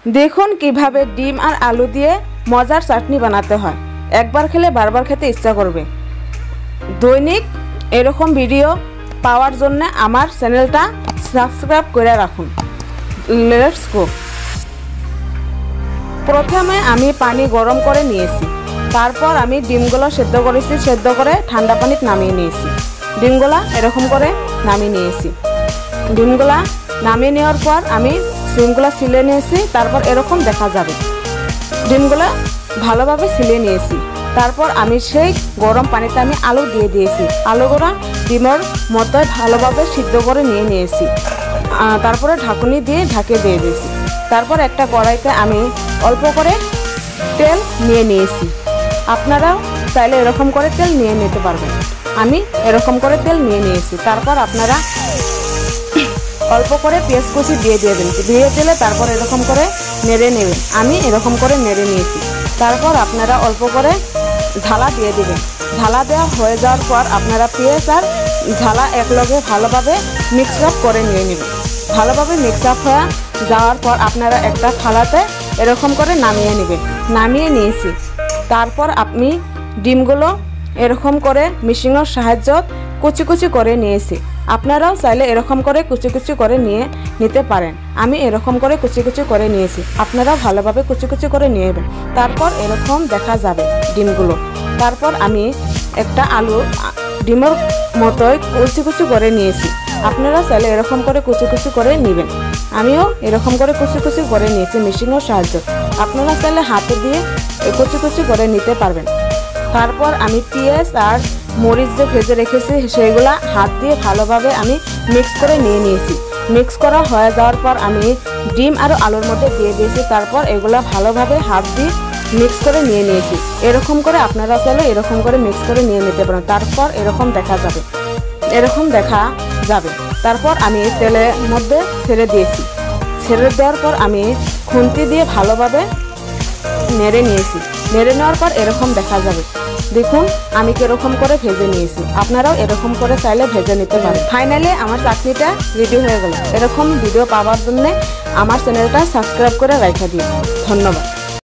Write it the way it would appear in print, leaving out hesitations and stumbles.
দেখুন কিভাবে ডিম আর আলু দিয়ে মজার চাটনি বানাতে হয়। একবার খেলে বারবার খেতে ইচ্ছা করবে। দৈনিক এরকম ভিডিও পাওয়ার জন্য আমার চ্যানেলটা সাবস্ক্রাইব করে রাখুন। Let's go. প্রথমে আমি পানি গরম করে নিয়েছি, তারপর আমি ডিমগুলো সেদ্ধ করেছি, সেদ্ধ করে ঠান্ডা পানিতে নামিয়ে নিয়েছি। ডিমগুলা এরকম করে নামিয়ে নিয়েছি। ডিমগুলা নামিয়ে নেওয়ার পর আমি ডিমগুলা ছিলে নিয়েছি, তারপর এরকম দেখা যাবে। ডিমগুলা ভালোভাবে ছিলে নিয়েছি, তারপর আমি সেই গরম পানিতে আমি আলু দিয়ে দিয়েছি। আলুগুলা ডিমের মতোই ভালোভাবে সিদ্ধ করে নিয়ে নিয়েছি। তারপরে ঢাকুনি দিয়ে ঢাকে দিয়ে দিয়েছি। তারপর একটা কড়াইতে আমি অল্প করে তেল নিয়ে নিয়েছি। আপনারাও চাইলে এরকম করে তেল নিয়ে নিতে পারবেন। আমি এরকম করে তেল নিয়ে নিয়েছি। তারপর আপনারা অল্প করে পেঁয়াজ কুচি দিয়ে দেবেন, দিয়ে দিলে তারপর এরকম করে নেড়ে নেবেন। আমি এরকম করে নেড়ে নিয়েছি। তারপর আপনারা অল্প করে ঝালা দিয়ে দেবেন। ঝালা দেওয়া হয়ে যাওয়ার পর আপনারা পেঁয়াজ আর ঝালা একলগে ভালোভাবে মিক্স আপ করে নিয়ে নেবেন। ভালোভাবে মিক্স আপ হয়ে যাওয়ার পর আপনারা একটা থালাতে এরকম করে নামিয়ে নেবেন। নামিয়ে নিয়েছি। তারপর আপনি ডিমগুলো এরকম করে মেশিনের সাহায্যে কুচি কুচি করে নিয়েছি। আপনারাও চাইলে এরকম করে কুচি কুচি করে নিয়ে নিতে পারেন। আমি এরকম করে কুচি কুচি করে নিয়েছি। আপনারাও ভালোভাবে কুচি কুচি করে নিয়ে নেবেন। তারপর এরকম দেখা যাবে ডিমগুলো। তারপর আমি একটা আলু ডিমের মতোই কুচি কুচি করে নিয়েছি। আপনারা চাইলে এরকম করে কুচি কুচি করে নেবেন। আমিও এরকম করে কুচি কুচি করে নিয়েছি মেশিনের সাহায্যে। আপনারা চাইলে হাতে দিয়ে কুচি কুচি করে নিতে পারবেন। তারপর আমি পেঁয়াজ আর মরিচ যে ভেজে রেখেছি সেইগুলা হাত দিয়ে ভালোভাবে আমি মিক্স করে নিয়ে নিয়েছি। মিক্স করা হয়ে যাওয়ার পর আমি ডিম আর আলুর মধ্যে দিয়ে দিয়েছি। তারপর এগুলা ভালোভাবে হাত দিয়ে মিক্স করে নিয়ে নিয়েছি। এরকম করে আপনারা চাইলে এরকম করে মিক্স করে নিয়ে নিতে পারেন। তারপর এরকম দেখা যাবে, এরকম দেখা যাবে। তারপর আমি তেলের মধ্যে ছেড়ে দিয়েছি। ছেড়ে দেওয়ার পর আমি খুন্তি দিয়ে ভালোভাবে নেড়ে নিয়েছি। নেড়ে নেওয়ার পর এরকম দেখা যাবে। দেখুন আমি কিরকম করে ভেজে নিয়েছি। আপনারাও এরকম করে চাইলে ভেজে নিতে পারেন। ফাইনালি আমার চাটনিটা রেডি হয়ে গেল। এরকম ভিডিও পাওয়ার জন্য আমার চ্যানেলটা সাবস্ক্রাইব করে রেখে দিন। ধন্যবাদ।